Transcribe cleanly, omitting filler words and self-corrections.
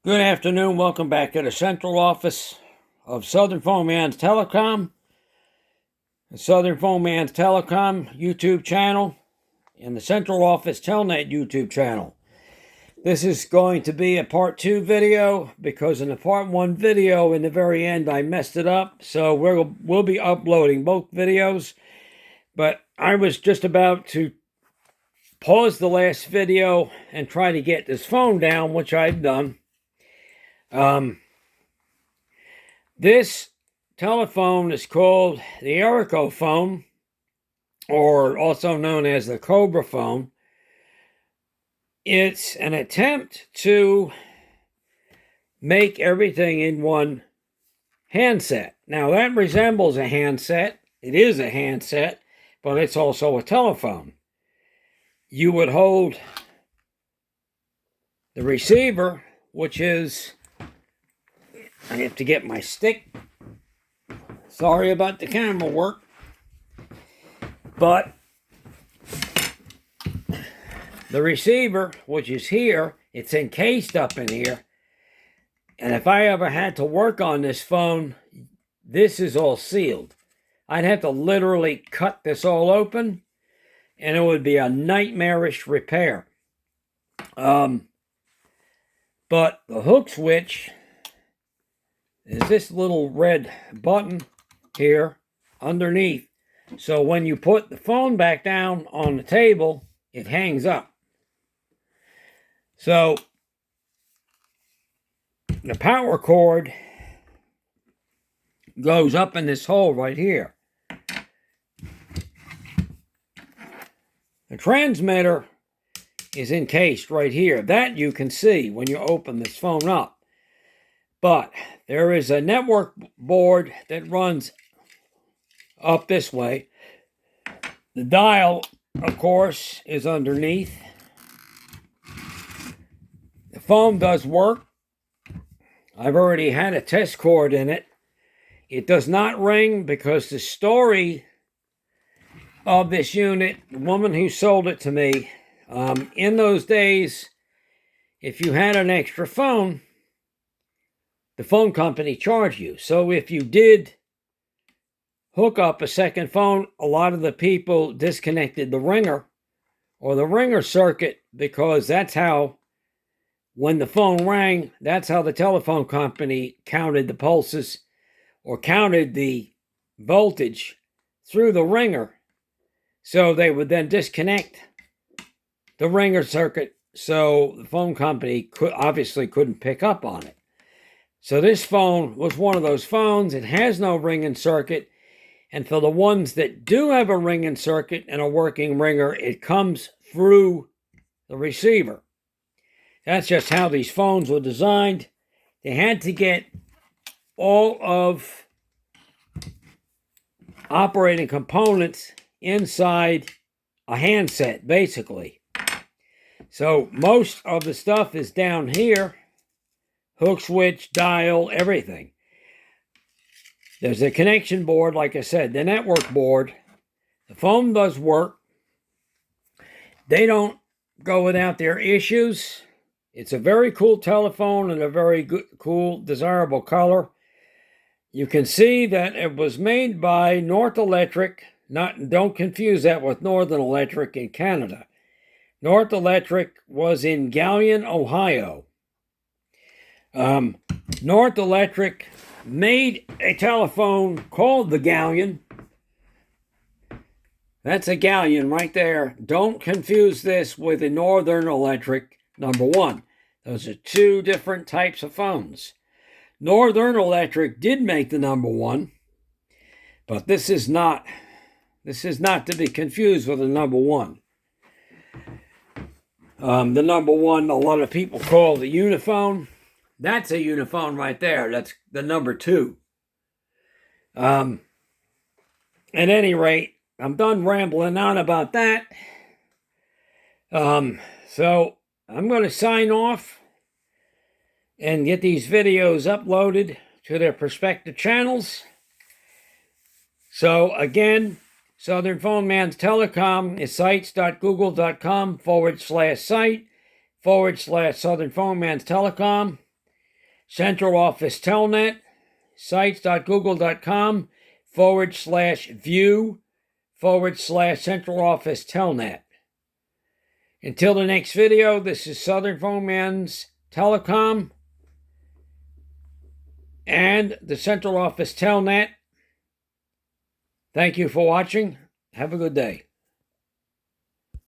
Good afternoon. Welcome back to the central office of Southernphonemans Telecom, the Southernphonemans Telecom YouTube channel, and the central office Telnet YouTube channel. This is going to be a part 2 video because in the part 1 video in the very end I messed it up. So we'll be uploading both videos. But I was just about to pause the last video and try to get this phone down, which I've done. This telephone is called the Erico phone, or also known as the Cobra phone. It's an attempt to make everything in one handset. Now that resembles a handset. It is a handset, but it's also a telephone. You would hold the receiver, which is, I have to get my stick. Sorry about the camera work. But the receiver, which is here, it's encased up in here. And if I ever had to work on this phone, this is all sealed. I'd have to literally cut this all open, and it would be a nightmarish repair. But the hook switch is this little red button here underneath. So when you put the phone back down on the table, it hangs up. So the power cord goes up in this hole right here. The transmitter is encased right here. That you can see when you open this phone up. But there is a network board that runs up this way. The dial, of course, is underneath. The phone does work. I've already had a test cord in it. It does not ring because the story of this unit, the woman who sold it to me, in those days, if you had an extra phone, the phone company charged you. So if you did hook up a second phone, a lot of the people disconnected the ringer or the ringer circuit, because that's how, when the phone rang, that's how the telephone company counted the pulses or counted the voltage through the ringer. So they would then disconnect the ringer circuit, so the phone company obviously couldn't pick up on it. So this phone was one of those phones. It has no ringing circuit. And for the ones that do have a ringing circuit and a working ringer, it comes through the receiver. That's just how these phones were designed. They had to get all of operating components inside a handset, basically. So most of the stuff is down here. Hook switch, dial, everything. There's a connection board, like I said, the network board. The phone does work. They don't go without their issues. It's a very cool telephone and a very good, cool, desirable color. You can see that it was made by North Electric. Don't confuse that with Northern Electric in Canada. North Electric was in Galion, Ohio. North Electric made a telephone called the Galleon. That's a Galleon right there. Don't confuse this with a Northern Electric number 1. Those are two different types of phones. Northern Electric did make the number 1, but this is not to be confused with the number 1. The number 1, a lot of people call the Uniphone. That's a Uniphone right there. That's the number 2. At any rate, I'm done rambling on about that. So I'm going to sign off and get these videos uploaded to their respective channels. So again, Southernphonemans Telecom is sites.google.com/site/Southernphonemans Telecom. Central Office Telnet, sites.google.com/view/Central Office Telnet. Until the next video, this is Southernphonemans, Telecom, and the Central Office Telnet. Thank you for watching. Have a good day.